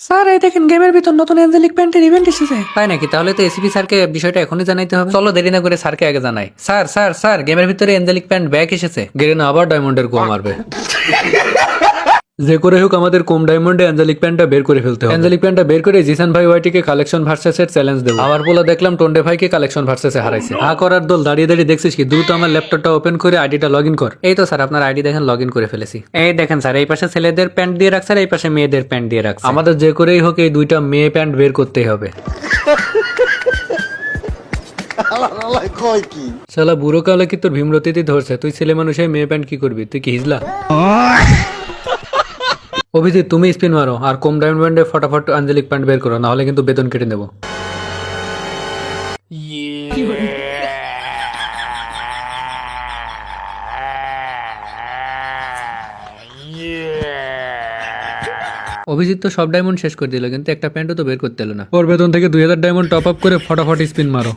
Sir এই দেখেন গেমের ভিতর নতুন অ্যাঞ্জেলিক প্যান্টের ইভেন্ট এসেছে। তাই নাকি? তাহলে তো এসিপি স্যারকে বিষয়টা এখনই জানাইতে হবে। চলো দেরি না করে স্যারকে আগে জানাই। স্যার স্যার স্যার গেমের ভিতরে অ্যাঞ্জেলিক প্যান্ট ব্যাক এসেছে। গেরিনা আবার ডায়মন্ডের গোয়া মারবে। যে করে হোক আমাদের কম ডায়মন্ডে অ্যাঞ্জেলিক প্যান্টটা বের করে ফেলতে হবে। অ্যাঞ্জেলিক প্যান্টটা বের করে জিসান ভাই ওয়াইটিকে কালেকশন ভার্সেসের চ্যালেঞ্জ দেবো। আবার বলে দেখলাম টন্ডে ভাইকে কালেকশন ভার্সেসে হারাইছে। হা করার দল দাঁড়িয়ে দাঁড়িয়ে দেখছিস কি? দ্রুত আমার ল্যাপটপটা ওপেন করে আইডিটা লগ ইন কর। এই তো স্যার আপনার আইডি দেখেন লগ ইন করে ফেলেছি। এই দেখেন স্যার এই পাশে ছেলেদের প্যান্ট দিয়ে রাখছে আর এই পাশে মেয়েদের প্যান্ট দিয়ে রাখছে। আমাদের যে করেই হোক এই দুইটা মেয়ে প্যান্ট বের করতেই হবে। শালা বুড়ো কালে কি তোর ভীমরতিতে ধরছে? তুই ছেলে মানুষ হয়ে মেয়ে প্যান্ট কি করবি? তুই কি হিজলা? অভিজিৎ তুমি স্পিন মারো আর কম ডায়মন্ডে ফটাফট আঞ্জলিক প্যান্ট বের করো, না হলে কিন্তু বেতন কেটে নেবো। অভিজিৎ তো সব ডায়মন্ড শেষ করে দিল, কিন্তু একটা প্যান্টও তো বের করতে এলো না। ওর বেতন থেকে 2000 ডায়মন্ড টপ আপ করে ফটাফট স্পিন মারো।